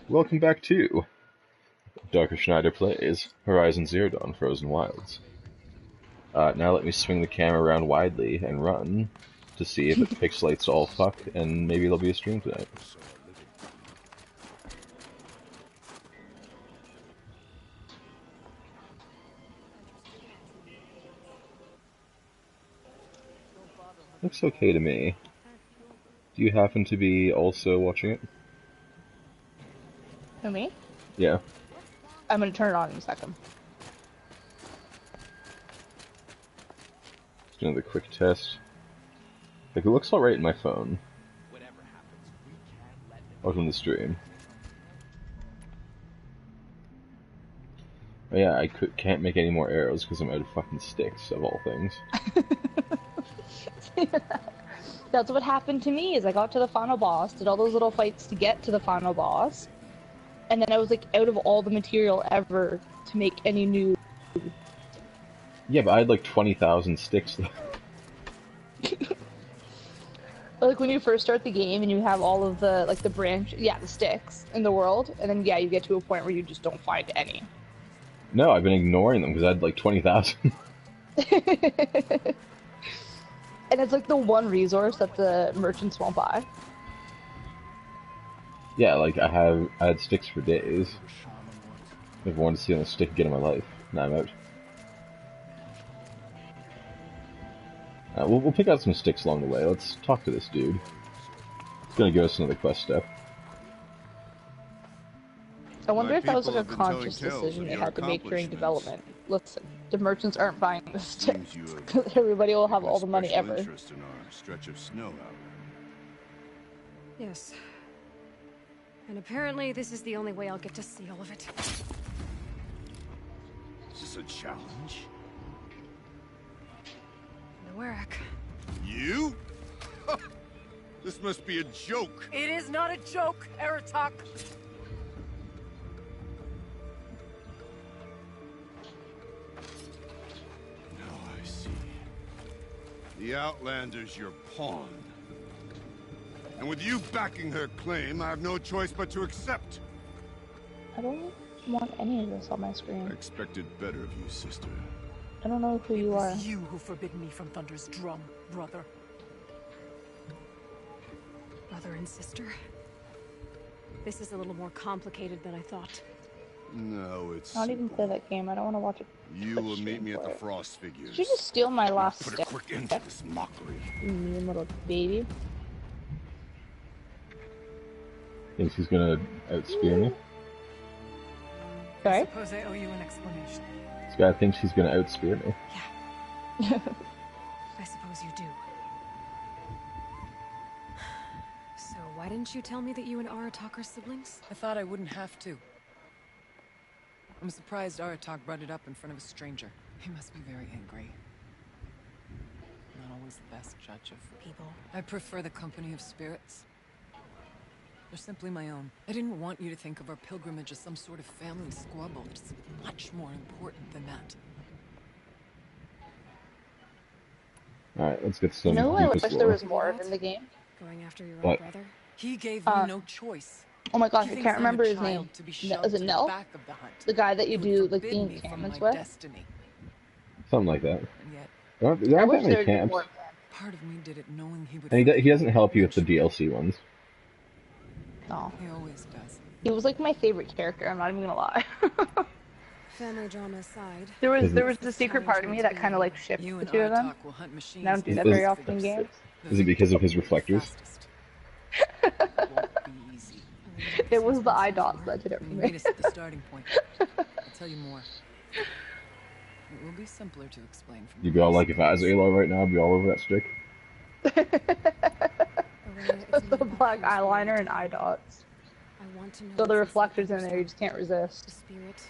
Welcome back to Dr. Schneider Plays Horizon Zero Dawn Frozen Wilds. Now let me swing the camera around widely and run to see if it pixelates all fuck, and maybe there'll be a stream tonight. Looks okay to me. Do you happen to be also watching it? Who, me? Yeah. I'm gonna turn it on in a second. Just another quick test. Like, it looks alright in my phone. Welcome to the stream. Oh yeah, I can't make any more arrows because I'm out of fucking sticks, of all things. That's what happened to me, is I got to the final boss, did all those little fights to get to the final boss, and then I was like out of all the material ever to make any new... Yeah, but I had like 20,000 sticks though. Like when you first start the game and you have all of the, like the the sticks in the world, and then yeah, you get to a point where you just don't find any. No, I've been ignoring them because I had like 20,000. And it's like the one resource that the merchants won't buy. Yeah, like I had sticks for days. Never wanted to see on a stick again in my life. Now I'm out. We'll pick out some sticks along the way. Let's talk to this dude. He's gonna give us another quest step. I wonder if that was like a conscious decision they had to make during development. Listen, the merchants aren't buying the sticks because everybody will have all the money ever. Yes. And apparently this is the only way I'll get to see all of it. Is this a challenge? No, Eric. You? This must be a joke. It is not a joke, Aratak. Now I see. The Outlander's your pawn. And with you backing her claim, I have no choice but to accept. I don't want any of this on my screen. I expected better of you, sister. I don't know who you are. It was you who forbid me from Thunder's drum, brother. Brother and sister? This is a little more complicated than I thought. No, it's I don't even play that game. I don't want to watch it. You will meet me at the Frost Figures. Did you just steal my last Put a stick? quick end to this mockery. You little baby. Thinks he's gonna outspear me. Sorry? I suppose I owe you an explanation. This guy thinks he's gonna outspear me. Yeah. I suppose you do. So why didn't you tell me that you and Aratak are siblings? I thought I wouldn't have to. I'm surprised Aratak brought it up in front of a stranger. He must be very angry. Not always the best judge of People. I prefer the company of spirits. They're simply my own. I didn't want you to think of our pilgrimage as some sort of family squabble. It's much more important than that. Alright, let's get some. I wish Lucas there lore. was more in the game. Going after your own What? brother? He gave me no choice. Oh my gosh, He I thinks can't I'm remember a his name. child to be Is shoved it to the Nell? back of the hunt. The guy that you He would do like forbid the me from encampments my with? destiny. Something like that. And yet, There I aren't wish that there many would be camps. more. part of me did it knowing he would. And he doesn't help you with the DLC ones. No. He always does. He was like my favorite character, I'm not even gonna lie. Family drama aside. there was the secret part of me that kind of like shipped You the and two of them. Aratak will hunt machines. And I don't do that Is- very often in games. Is it because of his reflectors? It won't be easy. It was the eye dots that did it for You me. meet us at the starting point. I'll tell you more. It will be simpler to explain from You'd be all like, if I was Aloy right now, I'd be all over that stick. the black eyeliner and eye dots. I want to know So the what's reflectors in inside there, you just can't The resist. spirit,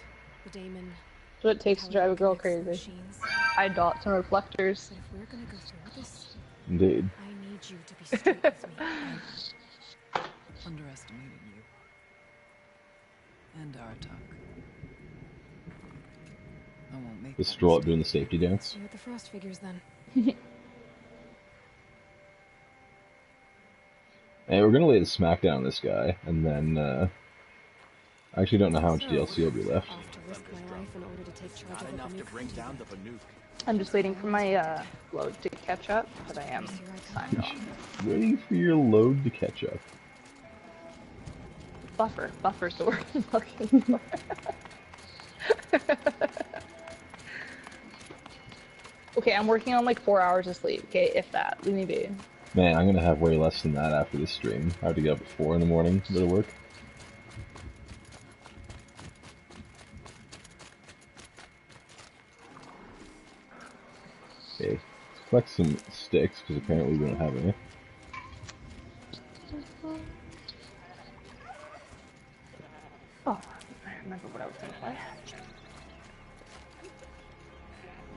the daemon. That's what it takes to how drive a it girl connects the crazy. machines. Eye dots and reflectors. But if we're gonna go through this, Indeed. I need you to be straight with me. I'm underestimating you. And Aratak. I won't make Just that stroll up mistake. doing the safety dance. See you at the Frost Figures then. Hey, we're gonna lay the smackdown on this guy, and then I actually don't know how much DLC will be left. Off to risk my life in order to take charge of Enough the to bring down the Banuk. I'm just waiting for my load to catch up, but I am signed on. Waiting for your load to catch up. Buffer sword looking for. Okay, I'm working on like 4 hours of sleep, okay, if that. Leave me be. Man, I'm gonna have way less than that after this stream. I have to get up at 4 in the morning to go to work. Okay, let's collect some sticks, because apparently we don't have any. Oh, I remember what I was gonna play. I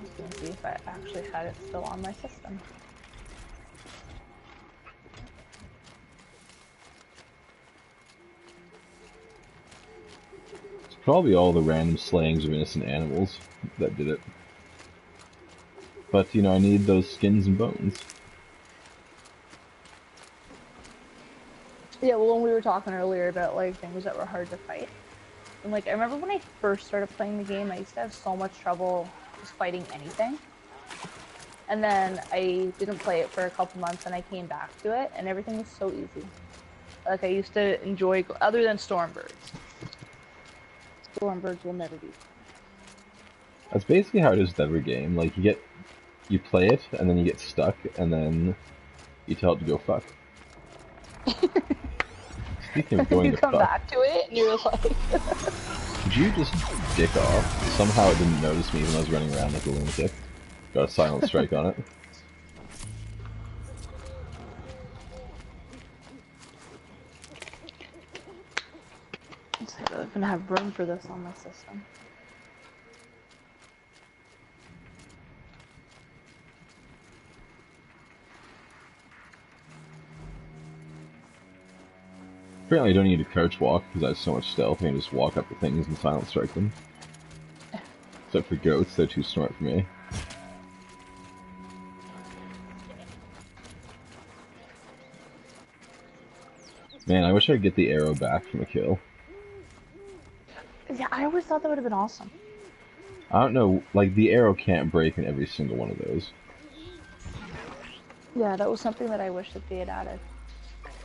was gonna see if I actually had it still on my system. It's probably all the random slayings of innocent animals that did it. But, you know, I need those skins and bones. Yeah, well, when we were talking earlier about like things that were hard to fight, and like I remember when I first started playing the game, I used to have so much trouble just fighting anything. And then I didn't play it for a couple months, and I came back to it, and everything was so easy. Like I used to enjoy, other than Stormbirds. Stormbirds will never be. That's basically how it is with every game. Like, you play it, and then you get stuck, and then you tell it to go fuck. Speaking of going You to come fuck, back to it, and you're like... could you just dick off? Somehow it didn't notice me when I was running around like a lunatic. Got a silent strike on it. I'm gonna have room for this on my system. Apparently I don't need to crouch walk because I have so much stealth, I can just walk up to things and silent strike them. Except for goats, they're too smart for me. Man, I wish I could get the arrow back from a kill. Yeah, I always thought that would have been awesome. I don't know, like, the arrow can't break in every single one of those. Yeah, that was something that I wish that they had added.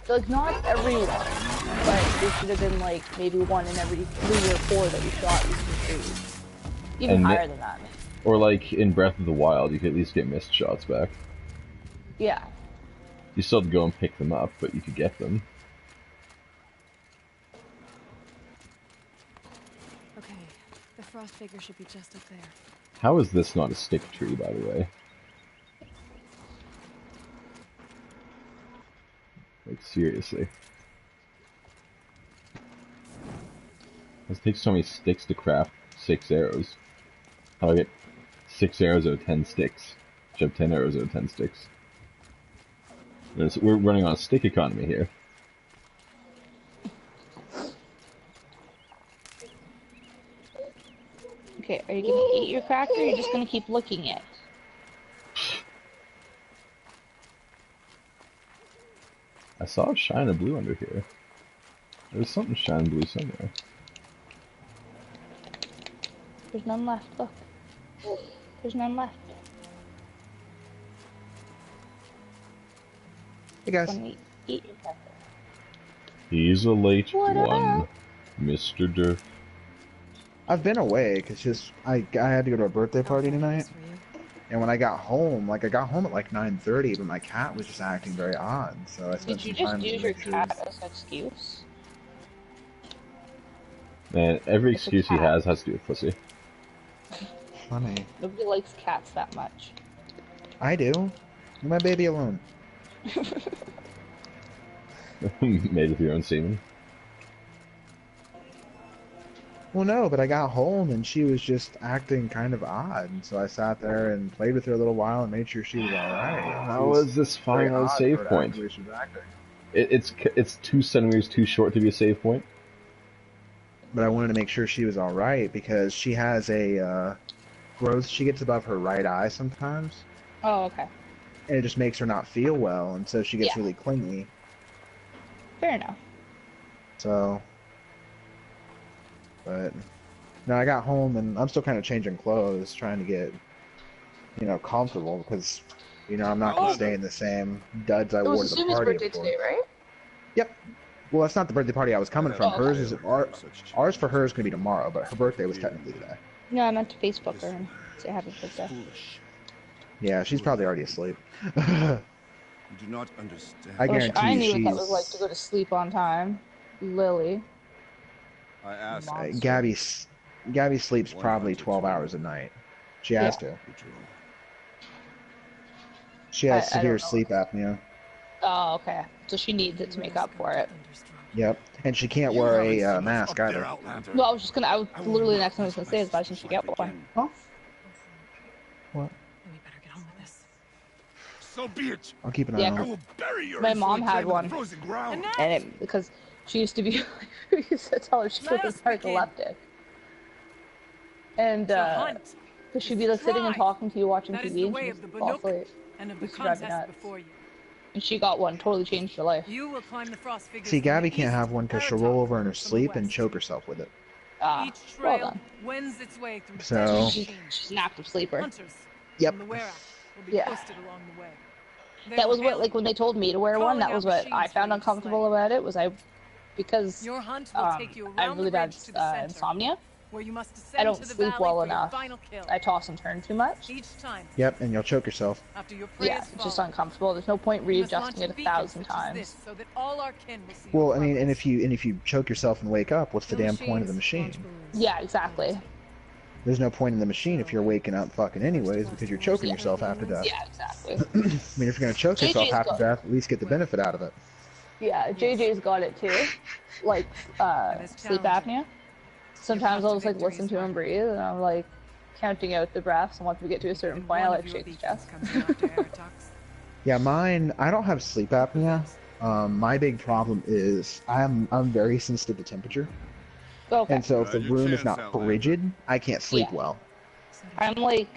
Like, not every one, but there should have been, like, maybe one in every 3 or 4 that you shot you can shoot. Even And higher than that. Or like, in Breath of the Wild, you could at least get missed shots back. Yeah. You still have to go and pick them up, but you could get them. Okay, the frost figure should be just up there. How is this not a stick tree, by the way? Like, seriously. It takes so many sticks to craft 6 arrows. How do I get 6 arrows out of 10 sticks? Which have 10 arrows out of 10 sticks. We're running on a stick economy here. Okay, are you gonna eat your cracker, or are you just gonna keep licking it? I saw a shine of blue under here. There's something shining blue somewhere. There's none left, look. There's none left. Hey guys. Gonna eat your cracker. He's a late What one, up? Mr. Durf. I've been away because I had to go to a birthday party tonight, For you. and when I got home, I got home at like 9:30, but my cat was just acting very odd, so I spent Did you some just time use to your make sure. cat as an excuse? Man, every It's a excuse he cat. has to do with pussy. Funny. Nobody likes cats that much. I do. Leave my baby alone. Made with your own semen. Well, no, but I got home and she was just acting kind of odd, and so I sat there and played with her a little while and made sure she was all right. How is this fine on a save point? She was acting. It's 2 centimeters too short to be a save point. But I wanted to make sure she was all right because she has a growth. She gets above her right eye sometimes, Oh, okay. and it just makes her not feel well, and so she gets Yeah. really clingy. Fair enough. So But no, I got home and I'm still kind of changing clothes, trying to get, comfortable because, I'm not gonna stay in the same duds I It wore was to the Sumi's party birthday before. today, right? Yep. Well, that's not the birthday party I was coming from. Oh, okay. Ours for her is gonna be tomorrow, but her birthday was technically today. No, I meant to Facebook her and say happy birthday. Yeah, she's probably already asleep. You do not understand. I I wish guarantee I you knew what that she's was like to go to sleep on time. Lily. I asked. Monster. Gabby sleeps probably 12 hours a night. She has to. She has I severe don't know. sleep apnea. Oh, okay. So she needs it to make up for it. Yep, and she can't wear a mask either. Well, I was literally the next thing I was gonna say is why shouldn't she get one? Huh? What? We better get on with this. So be it. I'll keep an eye Yeah, on I it. will bury your My mom insolent had claim in one. the frozen ground. And because she used to be, we used to tell her she Let was us narcoleptic. And, because she'd be like sitting and talking to you watching That is TV the and way she'd of the just fall Banuk asleep. and of the Used to drive me contest nuts. before you. And she got one, totally changed her life. You will climb the frost figures. See, from Gabby the can't east, have one because she'll Aratok roll over in her from the sleep and west. choke herself with it. Ah, Each well trail done. wends its way through So- deadly She's machines. an active sleeper. Hunters Yep. from the Werak will be Yeah. posted along the way. They That will was what, hail like, when they told me to wear one, that calling was out what I machines found for you to uncomfortable slay. about it, was because Your hunt will take you I have around really the bad ridge to the center, insomnia. where you must descend I don't to the sleep valley well for your enough. final kill. I toss and turn too much. Each time, Yep, and you'll choke yourself. after your prey Yeah, is it's just fallen, uncomfortable. There's no point you must launch readjusting it a a beacon 1,000 such as this, times. so that all our kin will see Well, your I mean, and progress. if you choke yourself and wake up, what's the Kill damn point of the machines, machine? launch balloons. Yeah, exactly. There's no point in the machine if you're waking up fucking anyways because you're choking yourself half to death. Yeah, exactly. I mean, if you're gonna choke yourself JJ's half to got- death, at least get the benefit out of it. Yeah, JJ's got it too. Like, is sleep challenging. apnea. Sometimes I'll just like Victories, listen to him Margaret. breathe and I'm like counting out the breaths, and once we get to a certain And point, I one like of your shake his beacons chest. comes after Aratok's. Yeah, mine. I don't have sleep apnea. My big problem is I'm very sensitive to temperature, Okay. and so if the Your room is chance, not Outlander. frigid, I can't sleep Yeah. well. I'm like,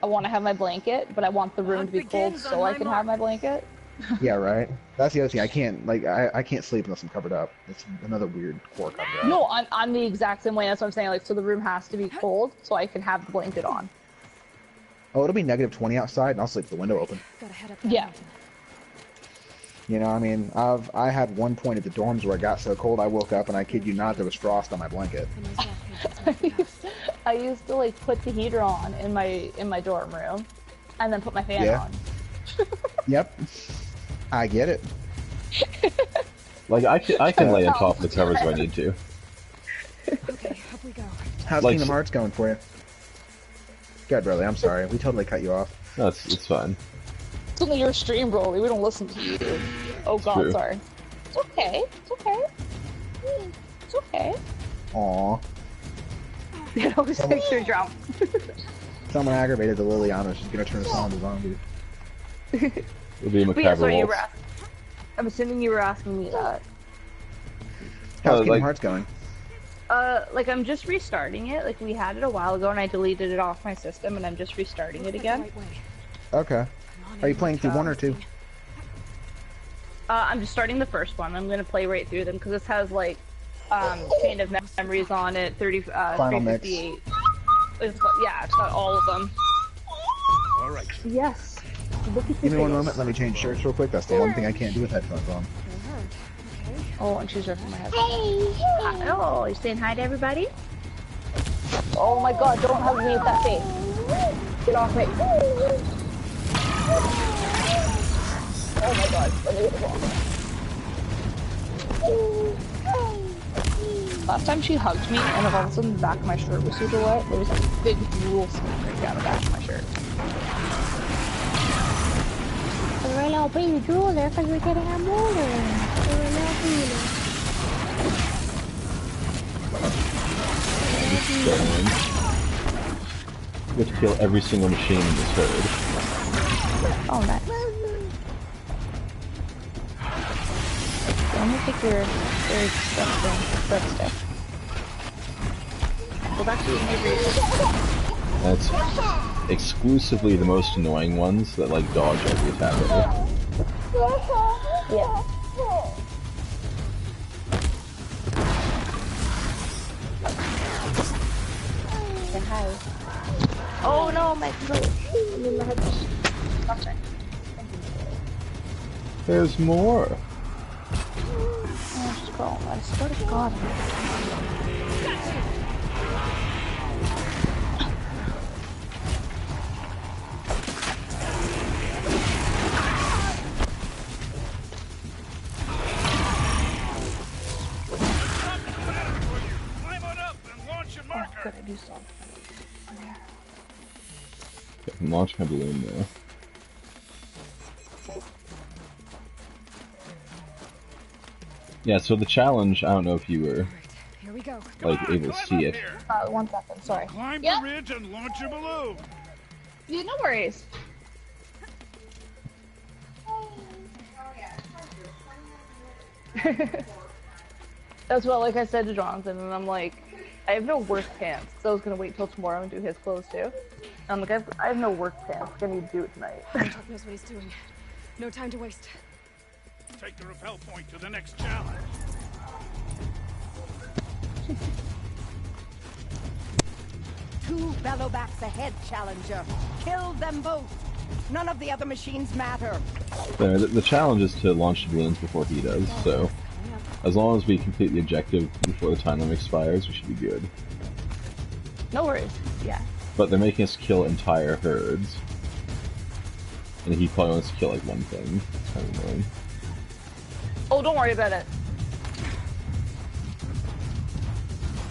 I want to have my blanket, but I want the room to be Hunt cold begins so on I my can mark. have my blanket. Yeah, right. That's the other thing. I can't I can't sleep unless I'm covered up. It's another weird quirk I've got. No, I'm the exact same way. That's what I'm saying. Like, so the room has to be cold so I can have the blanket on. Oh, it'll be -20 outside, and I'll sleep with the window open. Gotta head up that Yeah. mountain. You know, I mean, I had one point at the dorms where it got so cold I woke up and I kid you not, there was frost on my blanket. And those rock pages marked out. I used to like put the heater on in my dorm room, and then put my fan Yeah. on. Yep, I get it. Like I can lay on top of the covers if I need to. Okay, up we go. How's Like- Kingdom Hearts going for you? Good, brother. I'm sorry. We totally cut you off. No, it's fine. It's only your stream, Broly. We don't listen to you. Oh God, True. sorry. It's okay. It's okay. It's okay. Aw. It always makes you jump. Someone aggravated the Liliana. She's gonna turn us on to zombies. It'll be a But yeah, macabre sorry, you were waltz. I'm assuming you were asking me that. How's Kingdom like- Hearts going? Like I'm just restarting it. Like we had it a while ago and I deleted it off my system and I'm just restarting it Looks like again. the right way. Okay. Come on Are you in. playing through one or two? I'm just starting the first one. I'm gonna play right through them because this has like Chain of Memories on it, Final mix. 358. It's got all of them. All right. Yes. Look at Give me one face. moment. Let me change shirts real quick. That's the one thing I can't do with headphones on. Okay. Oh, and she's ripping my head. Hi. Oh, you're saying hi to everybody? Oh my God! Don't hug me with that face. Get off me. Oh my God! Let me get it off. Last time she hugged me, and all of a sudden the back of my shirt was super wet. There was a big drool stain right down the back of my shirt. There were a little baby drool there because we're getting our motor. There were a little baby. We have to kill every single machine in this herd. Oh, nice. Let me take your breadstick. Go back to eating your bread. That's exclusively the most annoying ones that like dodge every attack of it. Yeah. Oh my god. I mean, my head just something. There's more. Oh, scroll. I swear to God. Oh, good, I do something. Okay, I can launch my balloon now. Yeah, so the challenge, I don't know if you were, Here we go. like, able to see it. 1 second, sorry. Climb Yep. the ridge and launch your balloon. Yeah, no worries. That's what, like I said to Jonathan, and I'm like, I have no work pants, so I was gonna wait till tomorrow and do his clothes too. And I'm like, I have no work pants, I need to do it tonight. Artok knows what he's doing. No time to waste. Take the rappel point to the next challenge. 2 bellowbacks ahead, Challenger. Kill them both. None of the other machines matter. There, the challenge is to launch the balloons before he does, so as long as we complete the objective before the time limit expires, we should be good. No worries, yeah. But they're making us kill entire herds. And he probably wants to kill like one thing. It's kind of annoying. Oh, don't worry about it.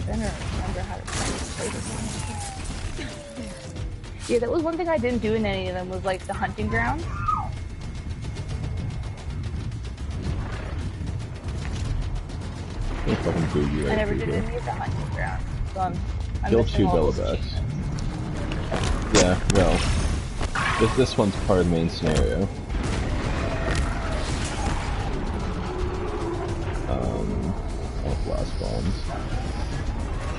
I'm trying to remember how to play this one. Yeah, that was one thing I didn't do in any of them, was like the hunting ground. They fucking boogie right I never through did here. any of the hunting ground. So I'm Kill missing 2 all those bellowbacks. changes. Yeah, well, this one's part of the main scenario. Oh, blast bombs.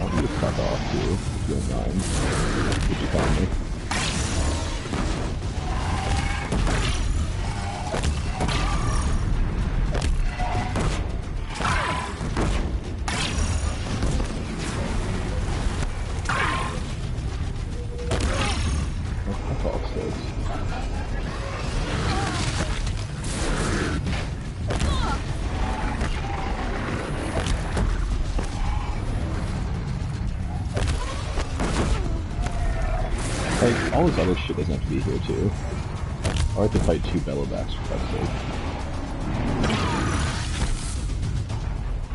I'll be fuck off too, if you don't mind. Would you find me? Oh, fuck off, Stokes. Like, all this other shit doesn't have to be here, too. Or I have to fight 2 bellowbacks, for fuck's sake.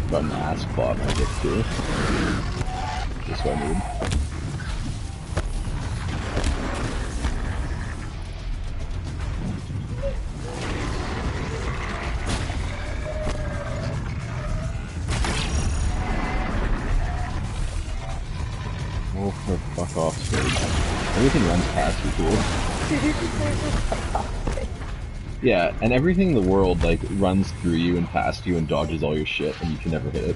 Got an ass claw on my dick, too. That's what I need. Oh, for fuck off, stage. Everything runs past you, too. Yeah, and everything in the world, like, runs through you and past you and dodges all your shit, and you can never hit it.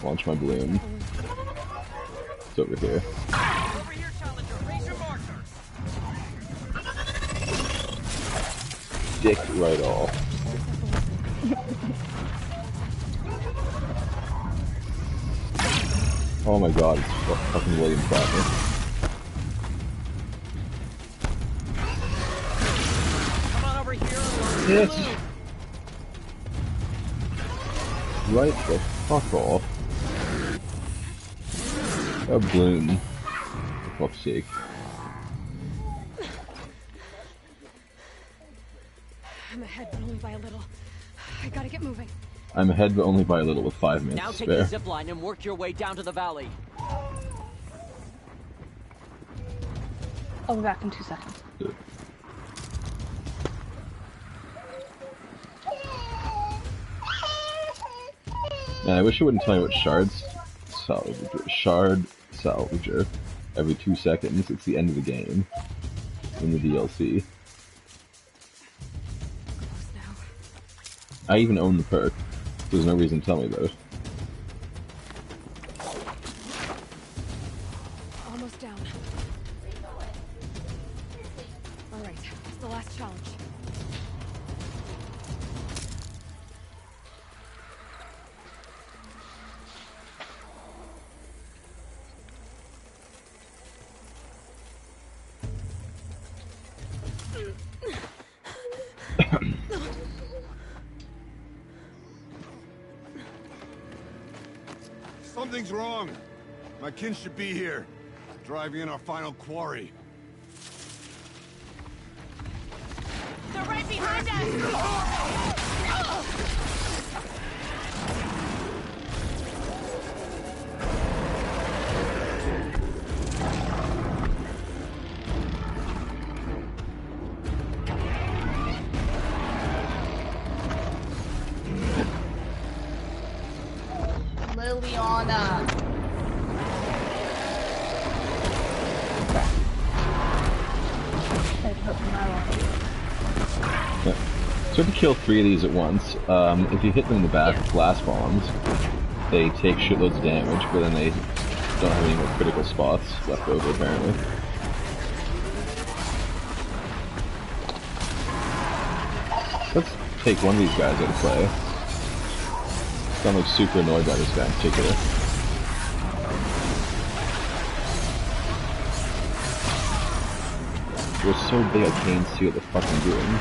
Launch my balloon. It's over here. Over here, Challenger. Raise your markers. Dick right off. Oh my god, it's fucking William Shatner. Come on over here. Yes. Right the fuck off. A balloon. For fuck's sake. I'm ahead, but only by a little. I gotta get moving. I'm ahead but only by a little with 5 minutes Now to take the spare. zip line and work your way down to the valley. I'll be back in 2 seconds. Man, I wish it wouldn't tell me what shard salvager every 2 seconds. It's the end of the game in the DLC. Close now. I even own the perk. There's no reason to tell me about it. Almost down. Alright, it's the last challenge. Something's wrong. My kin should be here, driving in our final quarry. They're right behind us! Liliana. So to kill 3 of these at once, if you hit them in the back with blast bombs, they take shitloads of damage, but then they don't have any more critical spots left over, apparently. Let's take one of these guys out of play. I'm like super annoyed by this guy in particular. We're so big I can't see what the fuck I'm doing.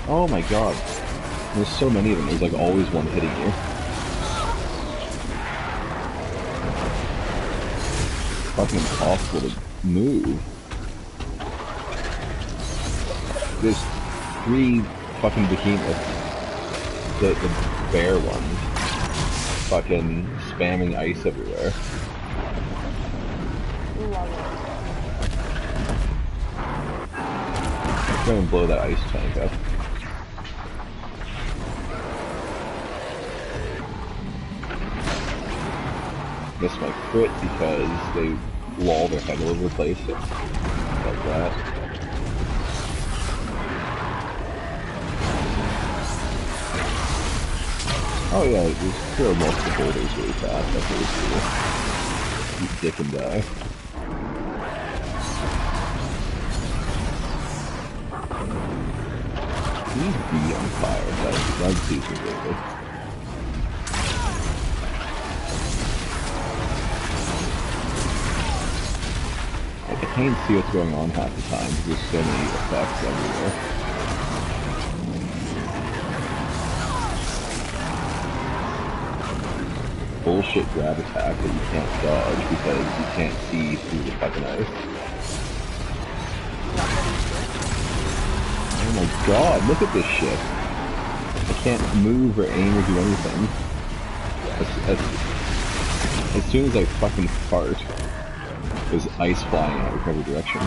Oh my god. There's so many of them, there's like always one hitting you. Fucking impossible to move. There's 3 fucking behemoths. The bear ones. Fucking spamming ice everywhere. Love it. Try and blow that ice tank up. Missed my crit because they wall their head all over the place. Like that. Oh yeah, just throw multiple boulders really fast, that's really cool. You dick and die. Please be on fire, that seems ridiculous. I can't see what's going on half the time because there's so many effects everywhere. Bullshit grab attack that you can't dodge because you can't see through the fucking ice. Oh my god, look at this shit. I can't move or aim or do anything. As soon as I fucking fart, there's ice flying out of every direction.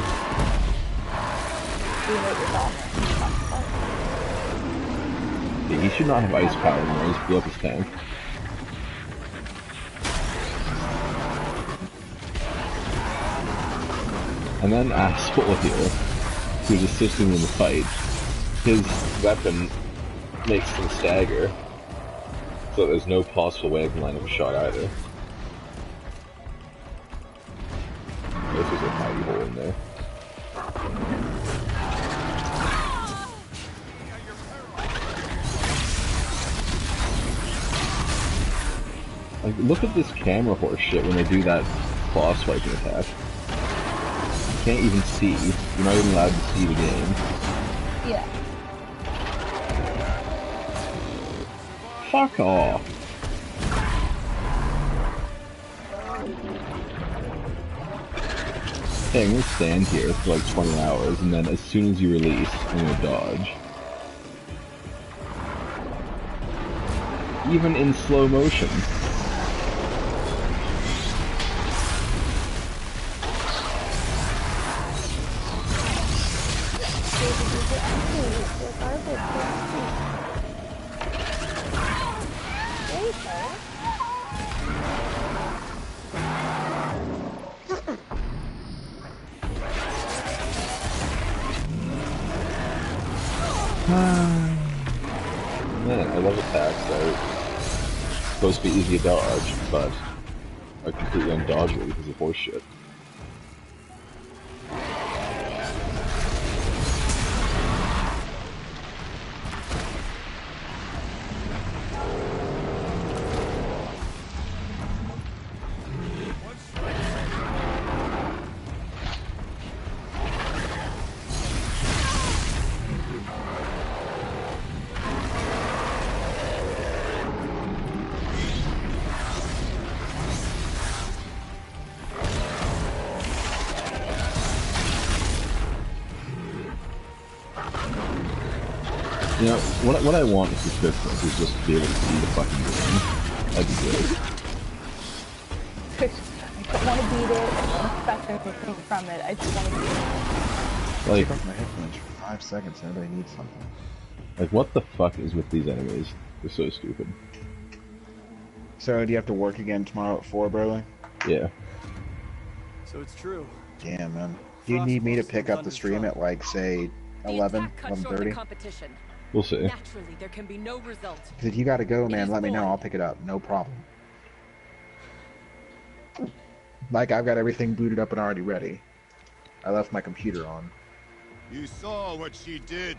Yeah, he should not have ice power anymore, he just blew up his tank. And then asshole here, who's assisting in the fight, his weapon makes them stagger, so there's no possible way I can line up a shot either. This is a hidey hole in there. Like, look at this camera horse shit when they do that claw swiping attack. You can't even see. You're not even allowed to see the game. Yeah. Fuck off. Okay, I'm gonna stand here for like 20 hours, and then as soon as you release, I'm gonna dodge. Even in slow motion. Man, I love attacks that are supposed to be easy to dodge, but are completely undodgeable because of horse shit. You know, what I want for Christmas is just to be able to see the fucking game. That'd be great. I don't want to beat it. I don't expect anything from it. I just want to beat it. Like, Take off my headphones for 5 seconds. Everybody needs something. like, what the fuck is with these enemies? They're so stupid. So, do you have to work again tomorrow at 4, Burley? Yeah. So it's true. Damn, man. Do you need me to pick up the stream at, like, say, 11, 11:30? We'll see. Naturally, there can be no result. Because if you gotta go, man, let me know. I'll pick it up. No problem. Like, I've got everything booted up and already ready. I left my computer on. You saw what she did.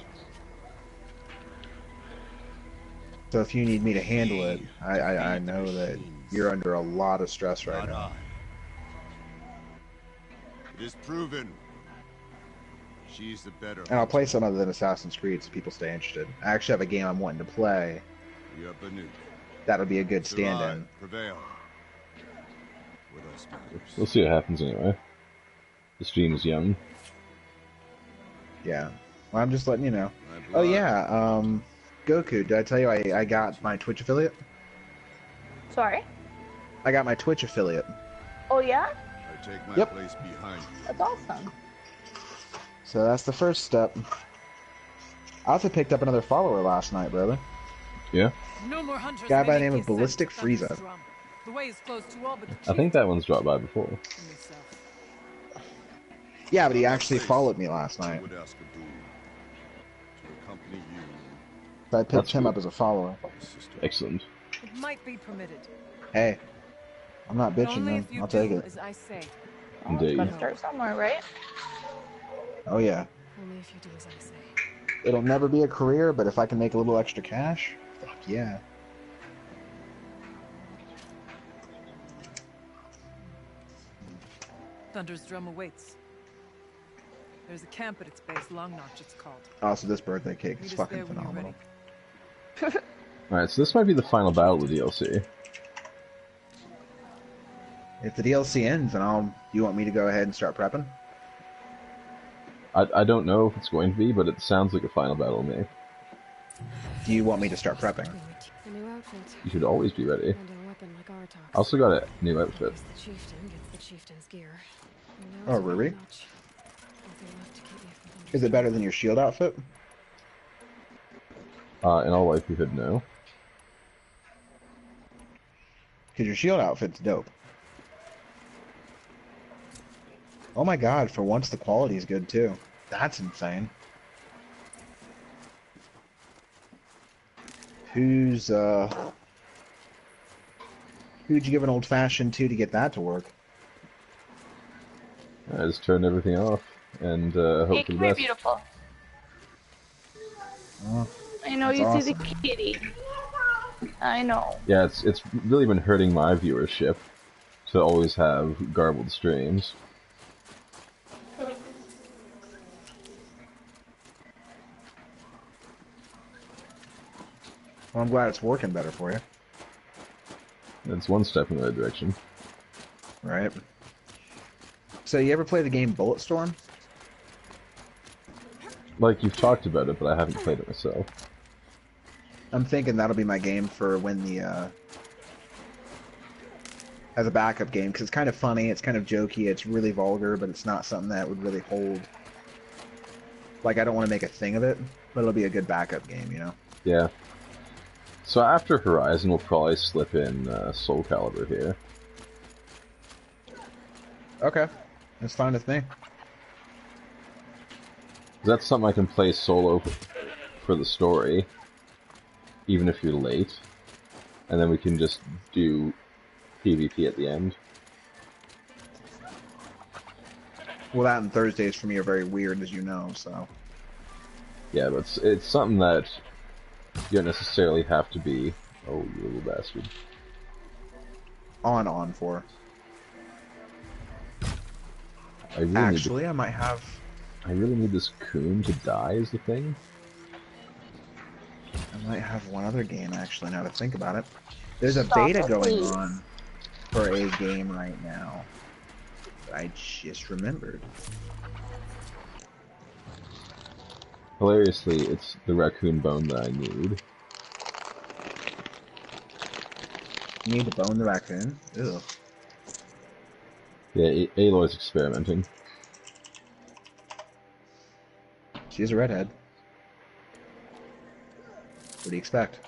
So if you need me to handle it, I know that you're under a lot of stress right now. It is proven. She's the better. And I'll play some other than Assassin's Creed so people stay interested. I actually have a game I'm wanting to play. That'll be a good stand-in. Prevail. With us matters. We'll see what happens anyway. The stream is young. Yeah. Well, I'm just letting you know. Oh yeah, Goku, did I tell you I got my Twitch affiliate? Sorry? I got my Twitch affiliate. Oh yeah? I take my Yep. place behind you. That's awesome. So that's the first step. I also picked up another follower last night, brother. Yeah? No more hunters. Guy by the may name be of Ballistic sent to Frieza. Thunderstrom. The way is closed to all but the I think that one's dropped by before. chief. Yeah, but he actually followed me last night. Would ask Abdul to accompany you. So I picked That's him cool. up as a follower. Excellent. It might be permitted. Hey, I'm not But bitching, only man. if you I'll take do it. as I say. Oh, it's Indeed. gotta start somewhere, right? Oh yeah. Only if you do as I say. It'll never be a career, but if I can make a little extra cash, fuck yeah. Thunder's drum awaits. There's a camp at its base, Long Notch it's called. Also, this birthday cake is Meet us fucking there when you're phenomenal. ready. Alright, so this might be the final battle of the DLC. If the DLC ends, then you want me to go ahead and start prepping? I don't know if it's going to be, but it sounds like a final battle to me. Do you want me to start prepping? A new outfit. You should always be ready. And a weapon like Artok. I also got a new outfit. The chieftain gets the chieftain's gear. And now Oh, it's really? Long Notch. Nothing left to keep me from Is it better than your shield outfit? In all likelihood, no. Because your shield outfit's dope. Oh my god, for once the quality's good too. That's insane. Who'd you give an old fashioned to get that to work? I just turned everything off and hope Hey, for the come here, best. beautiful. Oh, I know that's you see awesome. the kitty. I know. Yeah, it's really been hurting my viewership to always have garbled streams. Well, I'm glad it's working better for you. It's one step in the right direction. Right. So you ever play the game Bulletstorm? Like, you've talked about it, but I haven't played it myself. I'm thinking that'll be my game for when the, as a backup game, because it's kind of funny, it's kind of jokey, it's really vulgar, but it's not something that would really hold. Like, I don't want to make a thing of it, but it'll be a good backup game, you know? Yeah. So after Horizon, we'll probably slip in Soul Calibur here. Okay. That's fine with me. That's something I can play solo for the story, even if you're late. And then we can just do PvP at the end. Well, that and Thursdays for me are very weird, as you know, so... Yeah, but it's something that you don't necessarily have to be... Oh, you little bastard. On for. I really Actually, I might have... I really need this coon to die is the thing. I might have one other game, actually, now to think about it. There's a Stop beta it, going please. on for a game right now. That I just remembered. Hilariously, it's the raccoon bone that I need. You need to bone the raccoon? Ugh. Yeah, Aloy's experimenting. She's a redhead. What do you expect?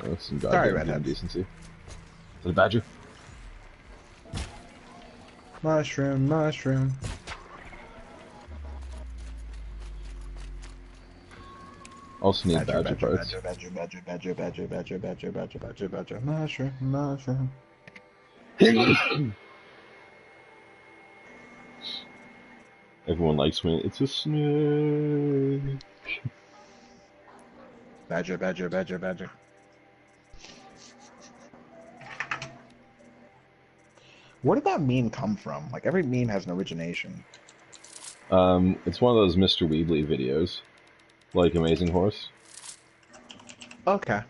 Oh, some Sorry, goddamn redhead. indecency. Is it a badger? Mushroom, mushroom. Also need badger parts. Badger, mushroom, mushroom. Everyone likes when it's a snake. Badger. Where did that meme come from? Like, every meme has an origination. It's one of those Mr. Weebly videos. Like Amazing Horse. Okay.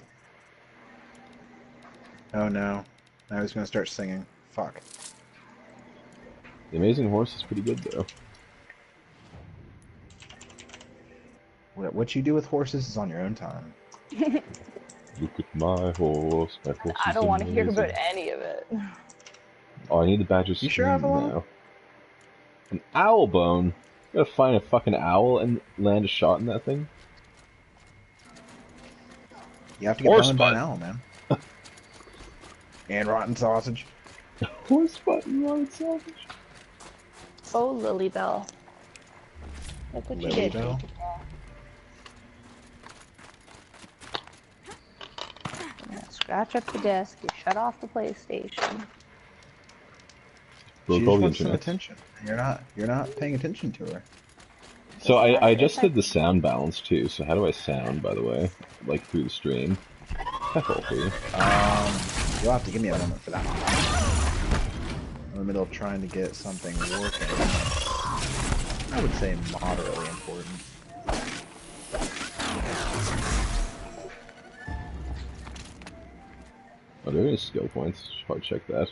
Oh no. Now he's gonna start singing. Fuck. The Amazing Horse is pretty good, though. What you do with horses is on your own time. Look at my horse. My horse I is don't want to hear amazing. about any of it. Oh, I need the badger's You sure, Avalon? now. An owl bone? You gotta find a fucking owl and land a shot in that thing? You have to get Horse boned by an butt. owl, man. And rotten sausage. Horse butt and rotten sausage. Oh, Lilybell. Look what you did. Lilybell? Scratch up the desk, you shut off the PlayStation. She Broke just all the wants some internet. attention. You're not paying attention to her. So I just did the sound balance too, so how do I sound, by the way? Like through the stream? Heckle, You'll have to give me a moment for that. I'm in the middle of trying to get something working. I would say moderately important. Are there any skill points? Should probably check that.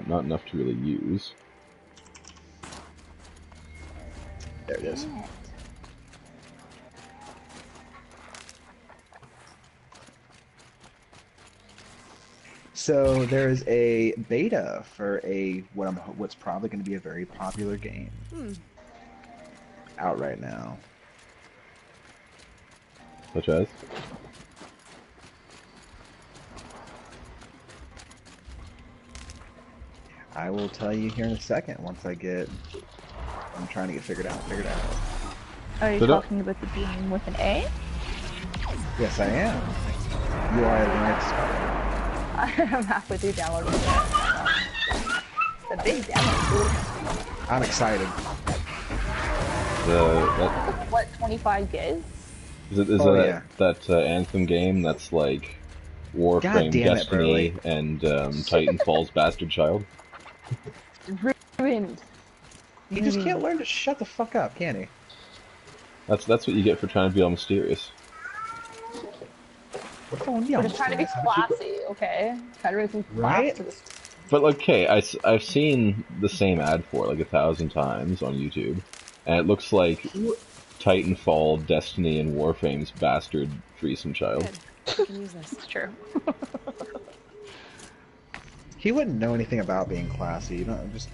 Not enough to really use. There it is. So there's a beta for what's probably going to be a very popular game out right now. Such as? I will tell you here in a second once I'm trying to get figured out. Are you But talking about the game with an A? Yes, I am. You are a Linux scholar. I'm halfway through downloading it. It's a big download. I'm excited. What, 25 gigs? That Anthem game that's like Warframe, Destiny, and Titanfall's Bastard Child? Ruined. He just can't learn to shut the fuck up, can he? That's what you get for trying to be all mysterious. We're just trying to be classy, okay? Trying to bring some class to this. But like, okay, I've seen the same ad for it like 1,000 times on YouTube, and it looks like Titanfall, Destiny, and Warframe's Bastard Threesome Child. I can use this. It's true. He wouldn't know anything about being classy. You don't,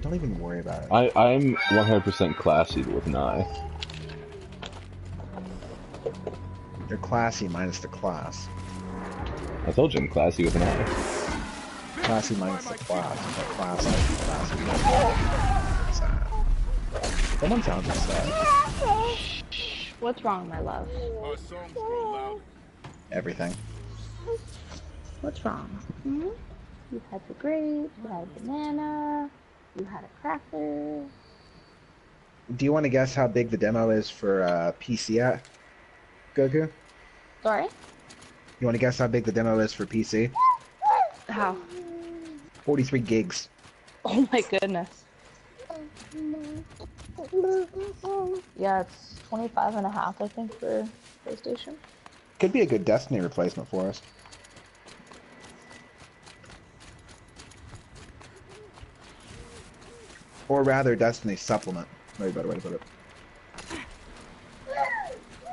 don't even worry about it. I'm 100% classy, but with an I. You're classy minus the class. I told you I'm classy with an I. Classy minus the class. But classy. Sad. Someone sounds sad. What's wrong, my love? Our songs grow loud. Everything. What's wrong? Hmm? You had the grape, you had a banana, you had a cracker. Do you want to guess how big the demo is for PC at Goku? Sorry? You want to guess how big the demo is for PC? How? 43 gigs. Oh my goodness. Yeah, it's 25 and a half, I think, for PlayStation. Could be a good Destiny replacement for us. Or rather, Destiny's supplement. Maybe a better way to put it.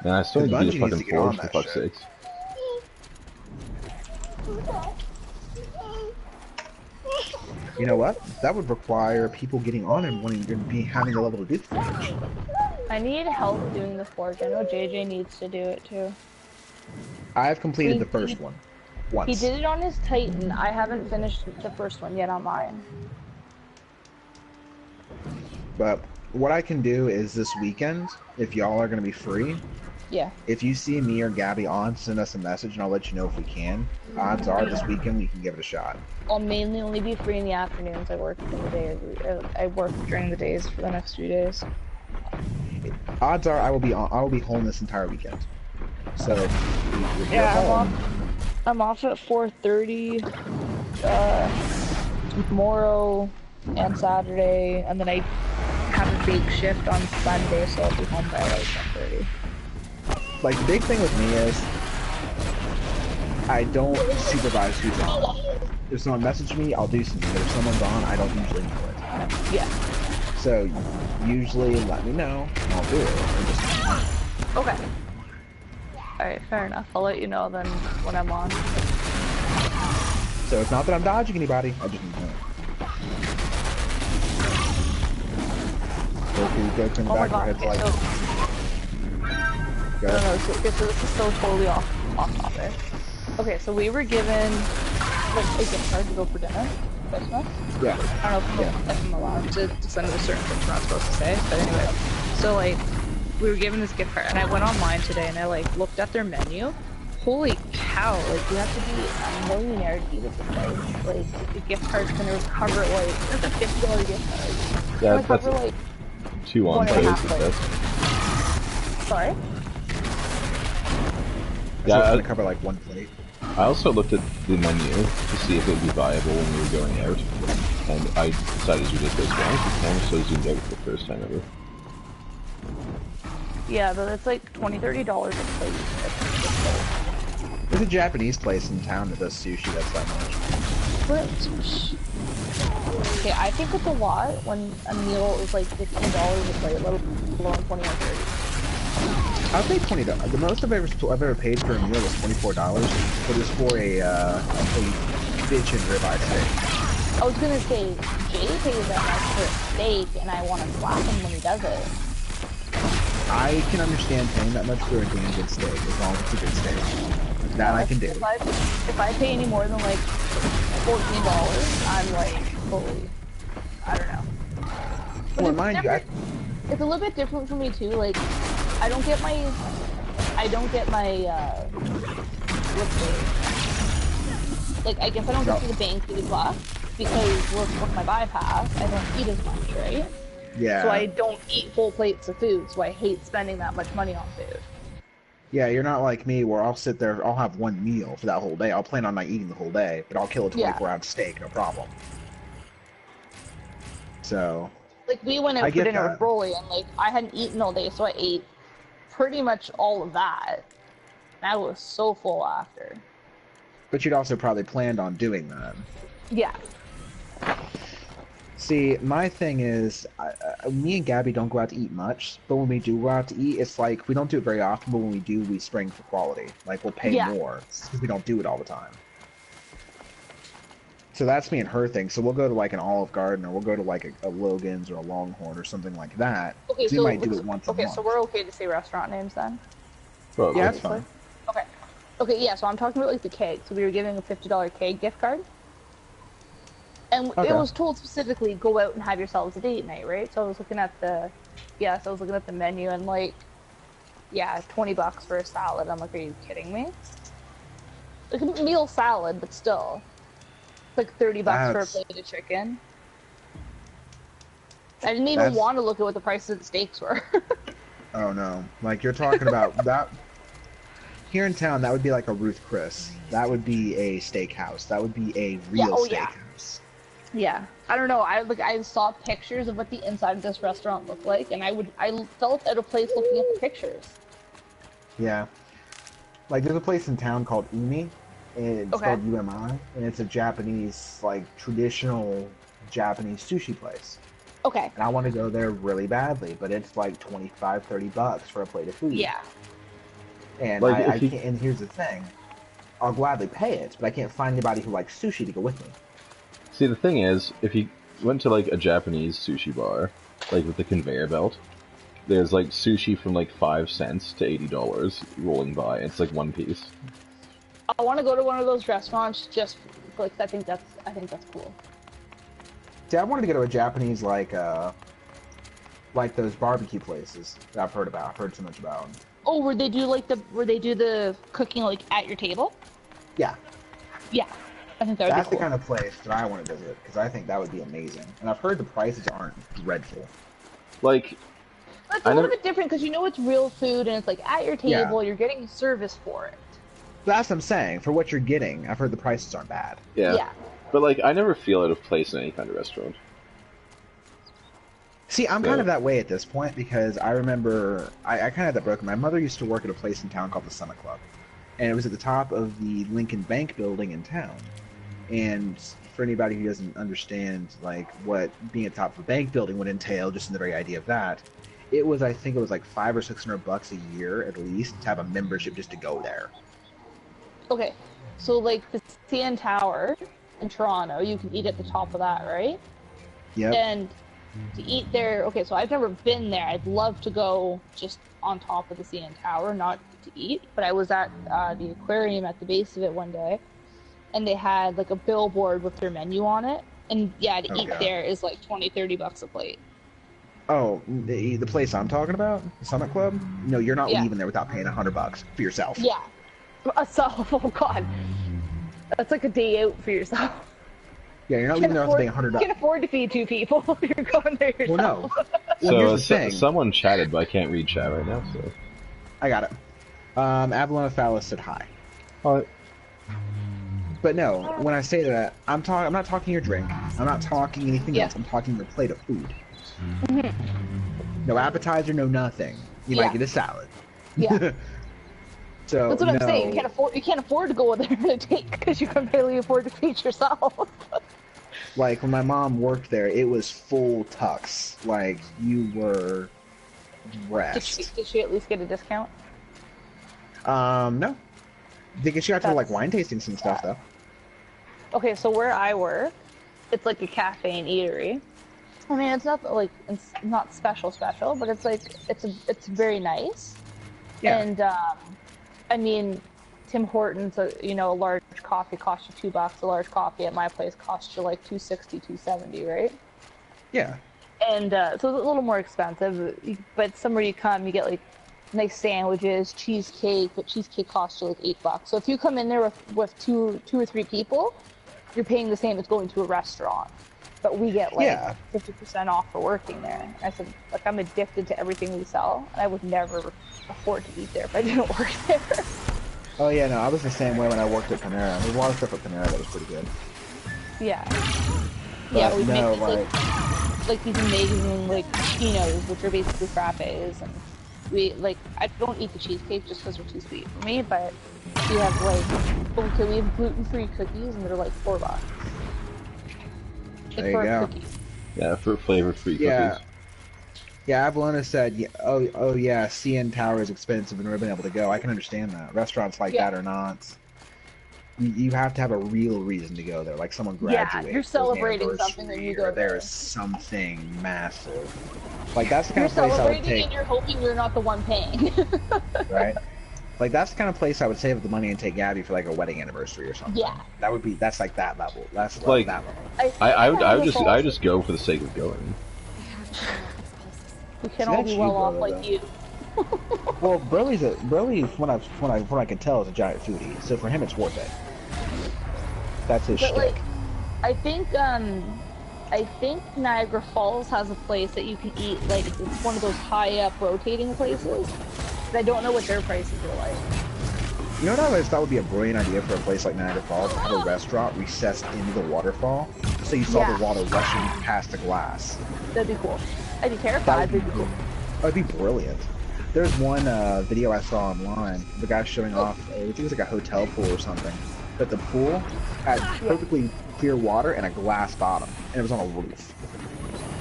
Man, I still need to do the Bungie needs to fucking get on forge, for that fuck's shit. sakes. You know what? That would require people getting on and wanting to be having the level to do the forge. I need help doing the forge. I know JJ needs to do it too. I've completed the He- first one. Once. He did it on his Titan. I haven't finished the first one yet on mine. But what I can do is this weekend, if y'all are going to be free, Yeah. if you see me or Gabby on, send us a message and I'll let you know if we can. Odds are this weekend we can give it a shot. I'll mainly only be free in the afternoons. I work during the day. I work during the days for the next few days. Odds are I will be home this entire weekend. So if you're Yeah, home, I'm off at 4:30 tomorrow and Saturday, and then I have a big shift on Sunday, so I'll be home by like 10:30. like the big thing with me is I don't supervise who's on. If someone messages me, I'll do something. But if someone's on, I don't usually know it. Yeah. So usually let me know, and I'll do it. Or just Okay. Alright, fair enough. I'll let you know then when I'm on. So it's not that I'm dodging anybody. I just need to know. Go turn the Oh my back of our god, heads okay, like. so... Go. No, so this is so totally off topic. Okay, so we were given like a gift card to go for dinner, Christmas. Yeah. I don't know if I'm allowed to send it a certain things we're not supposed to say, but anyway. So like, we were given this gift card, and I went online today and I like looked at their menu. Holy cow! Like you have to be a millionaire to eat at this place. Like the gift card's gonna cover like that's a $50 gift card. Yeah, It's gonna cover like 2 on 1.5 plays, plates. Sorry. So Yeah, it's gonna cover like one plate. I also looked at the menu to see if it would be viable when we were going out, and I decided to just go strong because the camera so zoomed out for the first time ever. Yeah, but it's like $20–30 a plate. There's a Japanese place in town that does sushi that's that much. But okay, I think it's a lot when a meal is like $15 a plate, let alone 20 or 30. I'll pay $20. The most I've ever paid for a meal was $24, but it's for a bitchin' ribeye steak. I was gonna say Jay pays that much for a steak, and I want to slap him when he does it. I can understand paying that much for a damn good steak as long as it's a good steak. That I can do. If I pay any more than like $14, I'm like, holy, I don't know. But Well, mind you, it's a little bit different for me too. Like, I don't get my, like, I guess I don't get to the bank really bucks because with my bypass, I don't eat as much, right? Yeah. So I don't eat full plates of food, so I hate spending that much money on food. Yeah, you're not like me where I'll sit there, I'll have one meal for that whole day. I'll plan on not eating the whole day, but I'll kill a 24-ounce steak, no problem. So... Like, we went out for dinner with Broly, and, like, I hadn't eaten all day, so I ate pretty much all of that. And I was so full after. But you'd also probably planned on doing that. Yeah. See, my thing is, me and Gabby don't go out to eat much, but when we do go out to eat, it's like, we don't do it very often, but when we do, we spring for quality. Like, we'll pay more, because we don't do it all the time. So that's me and her thing. So we'll go to like an Olive Garden, or we'll go to like a Logan's or a Longhorn or something like that. Okay, so we might do it once a month. so we're okay to say restaurant names then? Well, yeah, that's fine. Okay. Okay, yeah, so I'm talking about like the keg. So we were giving a $50 keg gift card. And it was told specifically, go out and have yourselves a date night, right? So I was looking at the, menu and like, yeah, $20 for a salad. I'm like, are you kidding me? Like a meal salad, but still. It's like $30 for a plate of chicken. I didn't even want to look at what the prices of the steaks were. Oh no. Like you're talking about that here in town, that would be like a Ruth Chris. That would be a steakhouse. That would be a real steakhouse. Yeah. I don't know. I saw pictures of what the inside of this restaurant looked like, and I felt out of place looking at the pictures. Yeah. Like there's a place in town called Umi. It's called UMI, and it's a Japanese, like, traditional Japanese sushi place. Okay. And I want to go there really badly, but it's like 25, $30 for a plate of food. Yeah. And Like, I if you- can't. And here's the thing: I'll gladly pay it, but I can't find anybody who likes sushi to go with me. See, the thing is, if you went to like a Japanese sushi bar, like with the conveyor belt, there's like sushi from like 5 cents to $80 rolling by. It's like one piece. I want to go to one of those restaurants just like I think that's cool. See, I wanted to go to a Japanese like those barbecue places that I've heard about. I've heard so much about. Oh, where they do the cooking like at your table? Yeah. Yeah. I think that would That's be the cool. kind of place that I want to visit because I think that would be amazing. And I've heard the prices aren't dreadful. Like, It's a little bit different because you know it's real food and it's like at your table, you're getting service for it. That's what I'm saying. For what you're getting, I've heard the prices aren't bad. yeah. But like, I never feel out of place in any kind of restaurant. See, I'm kind of that way at this point because I remember I kind of had that broken. My mother used to work at a place in town called the Summit Club, and it was at the top of the Lincoln Bank building in town. And for anybody who doesn't understand like what being at the top of a bank building would entail, just in the very idea of that, I think it was like $500 or $600 a year at least to have a membership just to go there. Okay, so like the CN Tower in Toronto, you can eat at the top of that, right? Yep. And to eat there, okay, so I've never been there. I'd love to go just on top of the CN Tower, not to eat, but I was at the aquarium at the base of it one day, and they had like a billboard with their menu on it, and yeah, to eat there is like $20-$30 a plate. Oh, the place I'm talking about, the Summit Club? No, you're not leaving there without paying $100 for yourself. Yeah. So, oh god. That's like a day out for yourself. Yeah, you're not leaving there without paying $100. You can afford to feed 2 people. You're going there yourself. Well, no. So here's the thing. someone chatted, but I can't read chat right now. So I got it. Avalon Phallus said hi. Hi. But no, when I say that, I'm not talking your drink. I'm not talking anything else. I'm talking your plate of food. No appetizer, no nothing. You might get a salad. Yeah. So that's what I'm saying. You can't afford to go there on a date because you can barely afford to feed yourself. Like when my mom worked there, it was full tux. Like you were dressed. Did she at least get a discount? No. Because she got to go, like wine tastings and stuff though. Okay, so where I work, it's like a cafe and eatery. I mean, it's not like it's not special, but it's like it's very nice. Yeah. And I mean, Tim Hortons, a large coffee costs you $2. A large coffee at my place costs you like $2.60, $2.70, right? Yeah. And so it's a little more expensive, but somewhere you come, you get like nice sandwiches, cheesecake, but cheesecake costs you like $8. So if you come in there with two or three people, you're paying the same as going to a restaurant. But we get like 50% off for working there. I said, like, I'm addicted to everything we sell, and I would never afford to eat there if I didn't work there. Oh yeah, no, I was the same way when I worked at Panera. There's a lot of stuff at Panera that was pretty good. Yeah. But yeah, we no, make these, like these amazing like chinos, which are basically frappes, and I don't eat the cheesecake just because they're too sweet for me, but we have we have gluten-free cookies, and they're like $4. There you go. Cookies. Yeah, fruit flavor-free cookies. Yeah, Avalona said, oh yeah, CN Tower is expensive and never been able to go. I can understand that. Restaurants like that are not. You have to have a real reason to go there, like someone graduates. Yeah, you're celebrating something that you go there. There's something massive. Like that's the kind of place I would take. You're celebrating and you're hoping you're not the one paying. Right? Like that's the kind of place I would save the money and take Gabby for like a wedding anniversary or something. Yeah. That's like that level. That's like that level. I would just go for the sake of going. We can all be well off like you. Well, Burley, from what I can tell, is a giant foodie. So for him, it's worth it. That's his shtick. Like, I think Niagara Falls has a place that you can eat. Like it's one of those high up rotating places. But I don't know what their prices are like. You know what I always thought would be a brilliant idea for a place like Niagara Falls? Have a restaurant recessed into the waterfall, so you saw the water rushing past the glass. That'd be cool. I'd be terrified. That'd be cool. That'd be brilliant. There's one video I saw online. The guy showing off, I think it was like a hotel pool or something. But the pool had perfectly clear water and a glass bottom, and it was on a roof.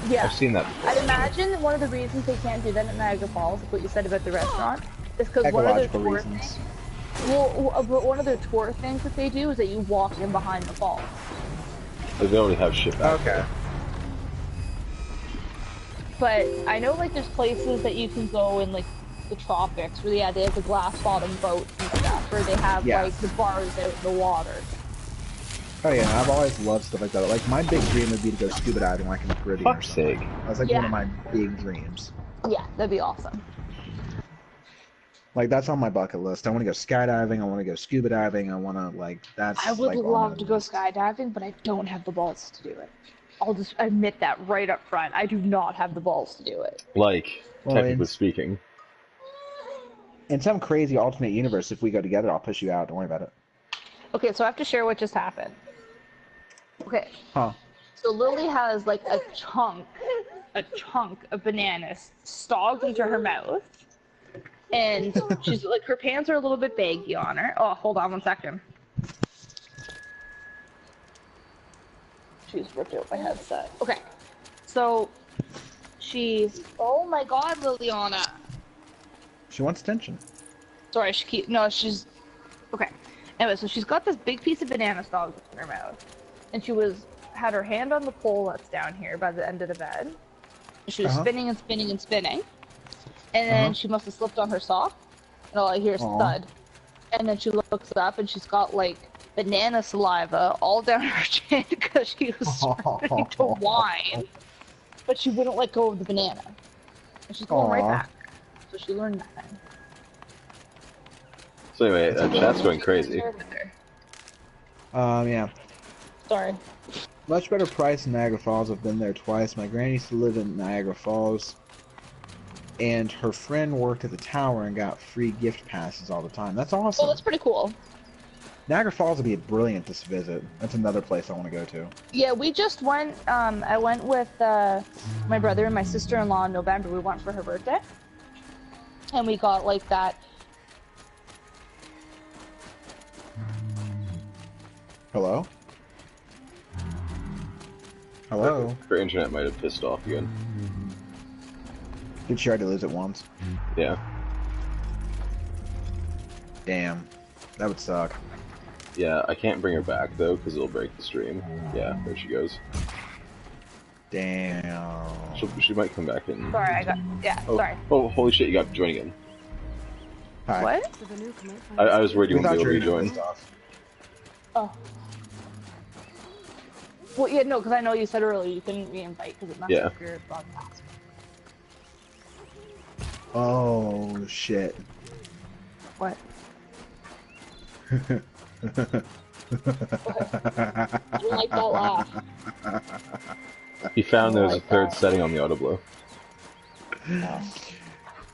Yeah. I've seen that before. I'd imagine that one of the reasons they can't do that at Niagara Falls, like what you said about the restaurant, is because one of their Ecological tour reasons. things. Well, but one of their tour things that they do is that you walk in behind the falls. Like, they already have shit back there. But I know like there's places that you can go in like the tropics where they have the glass bottom boats and stuff, where they have like the bars out in the water. Oh yeah, I've always loved stuff like that. Like my big dream would be to go scuba diving like in the Caribbean. Fuck's sake. That's like one of my big dreams. Yeah, that'd be awesome. Like that's on my bucket list. I want to go skydiving. I want to go scuba diving. I want to like that's. I would like, love to go skydiving, but I don't have the balls to do it. I'll just admit that right up front. I do not have the balls to do it. Like, technically speaking. In some crazy alternate universe, if we go together, I'll push you out. Don't worry about it. Okay, so I have to share what just happened. Okay. Huh. So Lily has like a chunk of bananas stogged into her mouth. And she's like, her pants are a little bit baggy on her. Oh, hold on 1 second. She's ripped out my headset. Okay. So, oh my god, Liliana. She wants attention. Sorry, she's, okay. Anyway, so she's got this big piece of banana stogged in her mouth. And she had her hand on the pole that's down here by the end of the bed. She was spinning and spinning and spinning. And then she must have slipped on her sock. And all I hear is thud. And then she looks up and she's got like banana saliva all down her chin because she was starting to whine. But she wouldn't let go of the banana. And she's going right back. So she learned nothing. So anyway, that's going crazy. Yeah. Sorry. Much better price than Niagara Falls. I've been there twice. My granny used to live in Niagara Falls. And her friend worked at the tower and got free gift passes all the time. That's awesome. Oh, that's pretty cool. Niagara Falls would be brilliant to visit. That's another place I want to go to. Yeah, we just went, I went with my brother and my sister-in-law in November. We went for her birthday. And we got like that. Hello? Hello? Her internet might have pissed off again. Did she already lose it once? Yeah. Damn. That would suck. Yeah, I can't bring her back though, because it'll break the stream. Yeah, there she goes. Damn. She might come back in. Sorry, sorry. Oh, holy shit, you got joining in. Hi. What? I was worried you wouldn't be able to rejoin. Oh. Well, yeah, no, because I know you said earlier you couldn't re-invite because it messed up your broadcast. Oh, shit. What? I don't like that laugh. He found there's a third setting on the auto blow.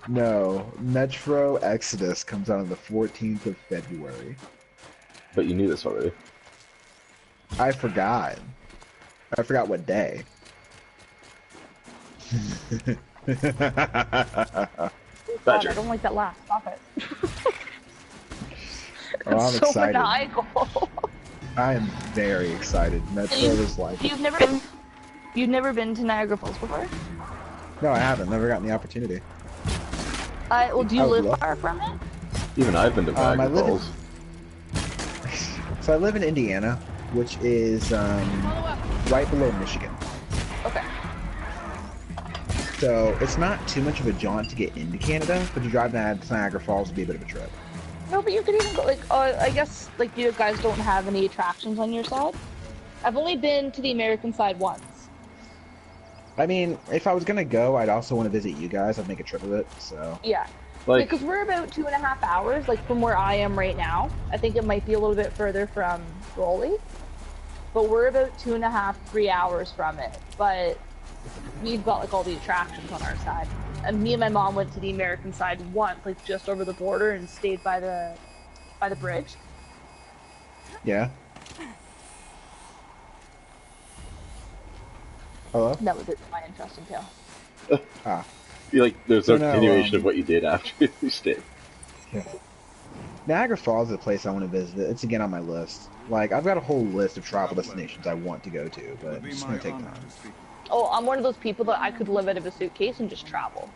No, Metro Exodus comes out on the 14th of February. But you knew this already. I forgot. I forgot what day. God, I don't like that laugh. Stop it. Oh, I'm so excited. maniacal. I am very excited. Metro is like... You've never been to Niagara Falls before? No, I haven't. Never gotten the opportunity. Well, do you live far from it? Even I've been to Niagara Falls. So I live in Indiana, which is right below Michigan. Okay. So it's not too much of a jaunt to get into Canada, but to drive to Niagara Falls would be a bit of a trip. No, but you could even go, like, I guess, like, you guys don't have any attractions on your side? I've only been to the American side once. I mean, if I was gonna go, I'd also want to visit you guys. I'd make a trip of it, so... Yeah. Like, because we're about 2.5 hours, like, from where I am right now. I think it might be a little bit further from Raleigh. But we're about 2.5, 3 hours from it. But we've got, like, all the attractions on our side. And me and my mom went to the American side once, like, just over the border and stayed by the bridge. Yeah. Hello? That was it, my interesting tale. Ah. You're like, there's no So continuation of what you did after you stayed. Yeah. Niagara Falls is a place I want to visit. It's again on my list. Like, I've got a whole list of travel destinations I want to go to, but it's just gonna take time. Oh, I'm one of those people that I could live out of a suitcase and just travel.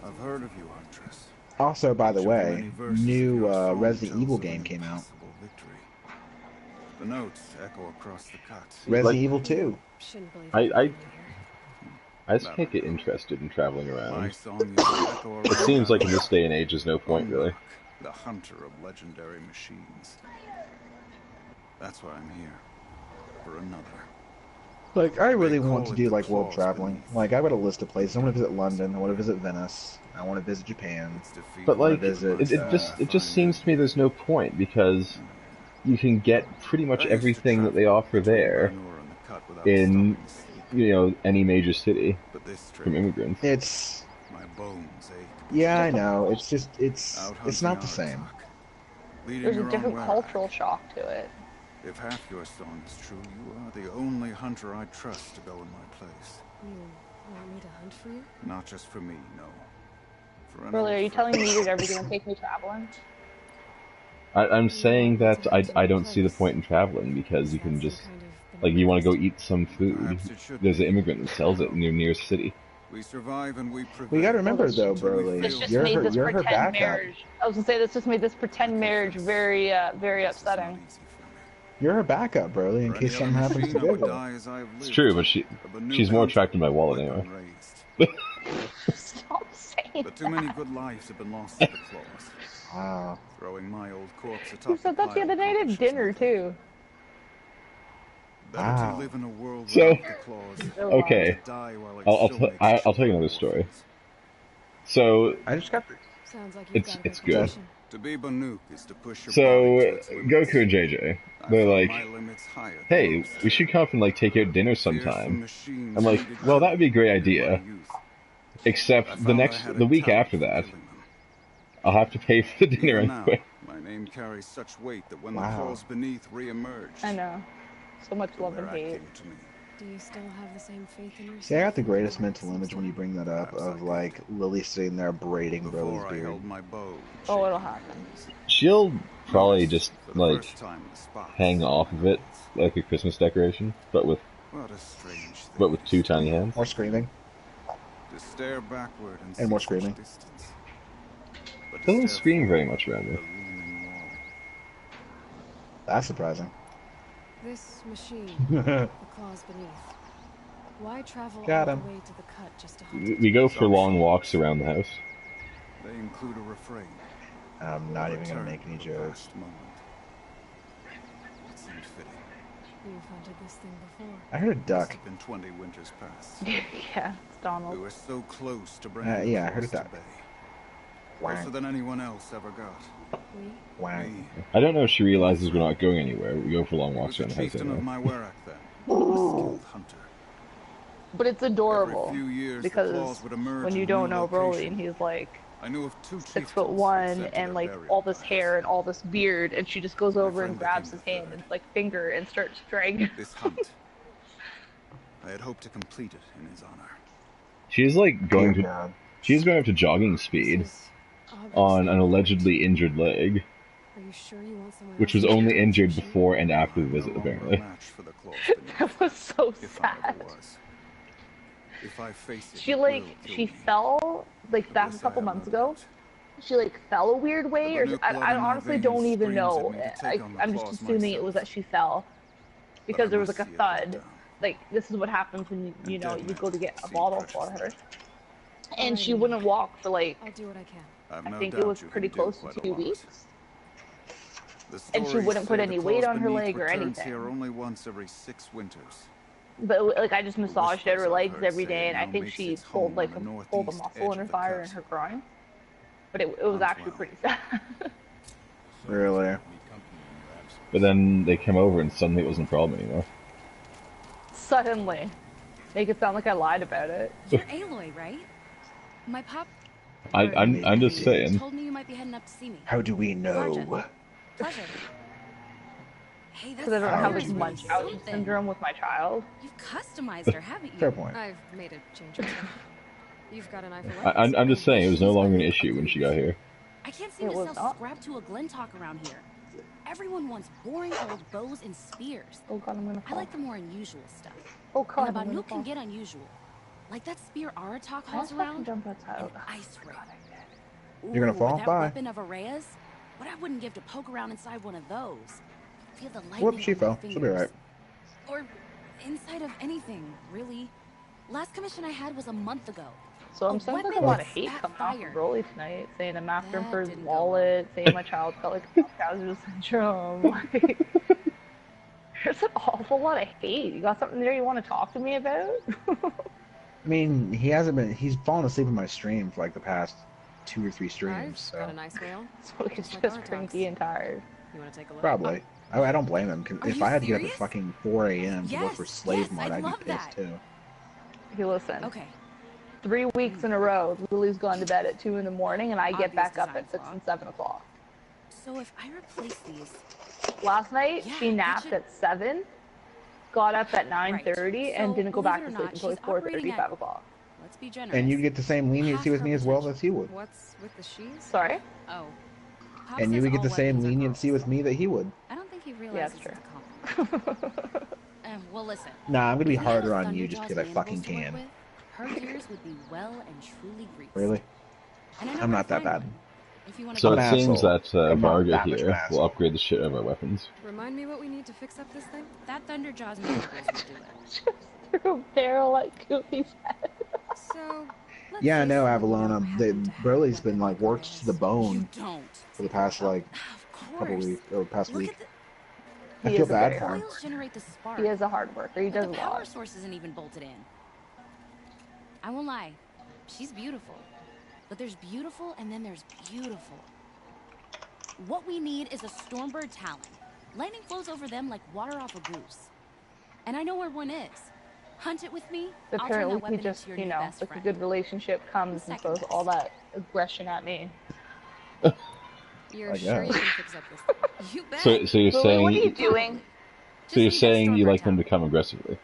I've heard of you, Huntress. Also, by the Each of way, many verses new your song Resident tells Evil of game an came out. impossible victory. The notes echo across the cut. Resident Like, Evil 2. Shouldn't believe I just can't get interested in traveling My around. song is to echo It around seems like in that this day and age there's no point, really. Unlock, the hunter of legendary machines. That's why I'm here. For another. Like, I really They want call to it do, the like, world claws traveling. beneath. Like, I got a list of places. I want to visit London. I want to visit Venice. I want to visit Japan. It's defeat But like, visit, it just seems to me there's no point because you can get pretty much everything that they offer there in, you know, any major city from immigrants. It's... My bones ache. Yeah, I know. It's just, it's not the same. There's a different cultural shock to it. If half your song is true, you are the only hunter I trust to go in my place. You want me to hunt for you? Not just for me, no. For an Really, old are you friend. telling me you're ever gonna take me traveling? I'm saying that I don't see the point in traveling because you can just, like, you want to go eat some food. There's an immigrant that sells it in your nearest city. We survive and we prevail. We gotta remember, though, Broly, This just you're made her, this you're her pretend backup. marriage. I was gonna say this just made this pretend marriage very, very upsetting. You're her backup, Broly, in case something happens to Google. It's true, but she's more attracted to my wallet anyway. Stop saying But too many good lives have been lost to the claws. Wow. Throwing my old corpse atop You said that the other night at dinner too. Better to live in a world So, without the claws. okay, To die while it I'll still makes I'll tell you another story. So, I just got the... Sounds like you've it's got a good. reputation. To be Banuk is to push your So, body to its limits. Goku and JJ, they're like, My limits higher than hey, most. we should come up and like take out dinner Fearsome sometime. machines I'm like, needed well, that would be a great in my idea. youth. I Except found I had the a week talent after for that, killing them. I'll have to pay for the dinner Even now, anyway. my name carries such weight that when Wow. the claws beneath re-emerge, I know. So much love where and I hate. came to me. Do you still have the same faith in yourself? See, I got the greatest mental image when you bring that up Perhaps I of, could. like, Lily sitting there braiding Before Broly's I beard. held my bow. Oh, it'll happen. She'll probably just For the like first time in the spot. hang off of it like a Christmas decoration, but with What a strange thing. two tiny hands. More screaming. To stare backward and And more see such screaming. distance. But to Doesn't stare scream very forward, much around me. the looming wall. That's surprising. This machine, the claws beneath. Why travel Got all him. the way to the cut just to hunt it? We go for long walks around the house. They include a refrain. I'm not even gonna Return make any to the jokes. last moment. It seemed fitting. You've hunted this thing before. I heard a Must duck. have been 20 winters past. Yeah, it's We Donald. were so close to bringing Yeah, I the heard a claws duck. to bay. Closer Wang. than anyone else ever got. We? Wang. Me. I don't know if she realizes we're not going anywhere. We go for long I walks was a around the house chieftain of anyway. my Werak then. A skilled hunter. But it's adorable Every few years, the because claws would emerge when you in don't new know Broly location. and he's like I knew of 2 6'1" chieftains and who like sent their all this burial hair and all this beard, and she just goes over and friend grabs his became the hand third. and like finger and starts dragging. plans. This hunt. I had hoped to complete it in his honor. She's like going Dear to God. she's going up to jogging speed This is on an obviously- allegedly injured leg, Are you sure you want someone which else was to only do this injured machine? before and after the I'm visit no longer a apparently. match for the claws beneath, That was so if I sad. ever was. If I face it, She it like will kill she me. fell like Of back a this I couple have no months ago. doubt. She like fell a weird way, The or Banuk I blood in my honestly veins don't even screams know. at me to take on the I'm just claws assuming it was that myself. she fell But because I there was must like a see it go thud. down. Like this is what happens when you A know dead you go to man get a see bottle precious for her, light. and she Alrighty. wouldn't walk for like I'll do what I can. I've I no think it doubt was you can pretty do close quite to a 2 lot. weeks. The And she stories wouldn't put say any the weight claws on her beneath leg or returns anything. here only once every 6 winters. But like I just massaged out her whispers I've legs heard every say day, it and I now think makes she its pulled home like on the pulled a northeast muscle edge in her of the thigh cut. and her groin. But it was Hunt actually well. pretty sad. Really? But then they came over and suddenly it wasn't a problem anymore. Suddenly, make it sound like I lied about it. You're Aloy, right? My pop I'm just saying. told me you might be heading up to see me. How do we know? Pleasure. Hey, that's Because I don't have like seriously Munchausen something. syndrome with my child. You've customized her, haven't you? Fair point. I've made a change or two. You've got an eye for I'm just saying it was no longer an issue when she got here. I can't seem It to was sell not. scrap to a Glintock around here. Everyone wants boring old bows and spears. Oh god, I'm gonna I fall. like the more unusual stuff. Oh god, And a I'm gonna Banuk can fall. get unusual. Like that spear Aratak I hauls have to around, jump outside. an ice ray. You're gonna fall? That Bye. weapon of Araya's? What I wouldn't give to poke around inside one of those. Feel the lightning Whoop, she on my fell. She'll be fingers. right. Or inside of anything, really. Last commission I had was a month ago. So I'm A sending like a weapon lot that of hate spat coming off fire. of Broly tonight, saying I'm after him That for his didn't go wallet, saying my child's got like Caucasus syndrome. Like, there's an awful lot of hate. You got something there you want to talk to me about? I mean, he hasn't been. He's fallen asleep in my stream for like the past 2 or 3 I've streams. got a So nice whale. So he's Just like just Artak's. cranky and tired. You want to take a look? probably. I don't blame him. Cause Are if you I had to get up at serious? fucking 4 a.m. to look for Yes, slave yes, mode, I'd I'd be love pissed that. too. Okay, listen. Okay. 3 weeks in a row, Lily's gone to bed at 2 in the morning, and I get Obvious back up design at 6 flaw. and 7 o'clock. So if I replace these, Last night, Yeah, she that napped should- at 7, got up at 9:30, Right. and So, didn't go believe back it to or sleep not, until she's like 4:30, operating at- 5 o'clock. let's be generous. And you'd get the same leniency Half with her me as well potential. as he would. What's with the she's? Sorry? Oh. Pop And you says would get all the same weapons are leniency girls. with me that he would. I don't think he Yeah, realizes that's it's a compliment. Well, listen. Nah, I'm gonna be If we had harder a on you just Thunderjaw's because I fucking mandibles to work can. with, her gears would be well and truly greased. Really? And I know I'm where not to that find bad. one, if you want to So I'm it an seems asshole. that I'm not Varga that much of an here will asshole. upgrade the shit out of our weapons. Remind me what we need to fix up this thing? That Thunderjaw's mandibles would do it. Just threw a barrel at Goofy's head. So, let's Yeah, I say know, someone you Avalon. know The happened to have a Broly's been weapon like worked to the Araya's. bone You don't. for the past like Of couple course. weeks or past Look week. at the I He feel is a bad very for him. coils generate the spark. He is a hard worker. He But does the a power lot. source isn't even bolted in. I won't lie. She's beautiful. But there's beautiful and then there's beautiful. What we need is a Stormbird Talon. Lightning flows over them like water off a goose. And I know where one is. Hunt it with me. I'll turn that Apparently, weapon he just, into your you new know, best like a friend. good relationship comes and throws all that aggression at me. You're I sure you guess. can fix up this thing? You bet. So you're Lily, what are you saying doing? so you're Just need that saying you Stormbird like them to Talon. come aggressively.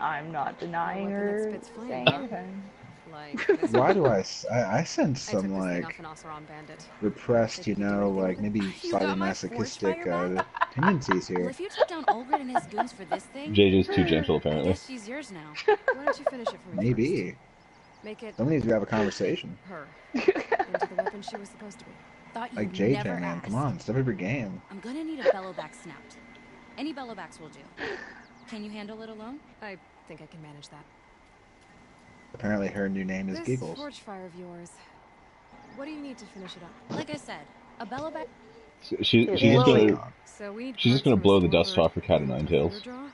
I'm not denying weapon that or spits flame, saying huh? anything. Like this Why one? do I sense I took some this thing like off an Oseram bandit. repressed, you Think you can do know, anything like with it? maybe You slightly got my masochistic forge fire back? tendencies Well, here. if you took down Olgrid and his goons for this thing, JJ's too gentle, I apparently. guess she's yours now. Why don't you finish it for me Maybe. first? Make it Someone needs to have a conversation. her into the weapon she was supposed to be. Thought Like you'd JJ, never man. ask. Come on, step up your game. I'm gonna need a bellowback snapped. Any bellowbacks will do. Can you handle it alone? I think I can manage that. Apparently her new name is This Giggles. forge fire of yours. What do you need to finish it up? Like I said, a bellowback. She's It's just Lily. gonna So we need she's just parts gonna from a blow the dust Stormbird off her cat of nine and tails. Thunderjaw,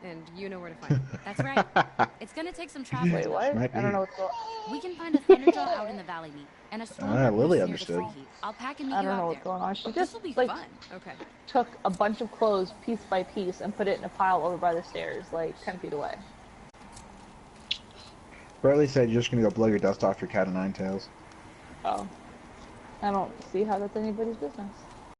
and you know where to find it. That's right. It's gonna take some traveling. Wait, what? Might I don't be. know what's going. We can find a Thunderjaw out in the valley meet, and a Stormbird Lily near understood. the free heat. I'll pack and meet I you don't know out what's there. going on. She This just will be like fun. Okay. took a bunch of clothes piece by piece and put it in a pile over by the stairs, like 10 feet away. Bradley said you're just gonna go blow your dust off your cat of nine tails. Oh. I don't see how that's anybody's business.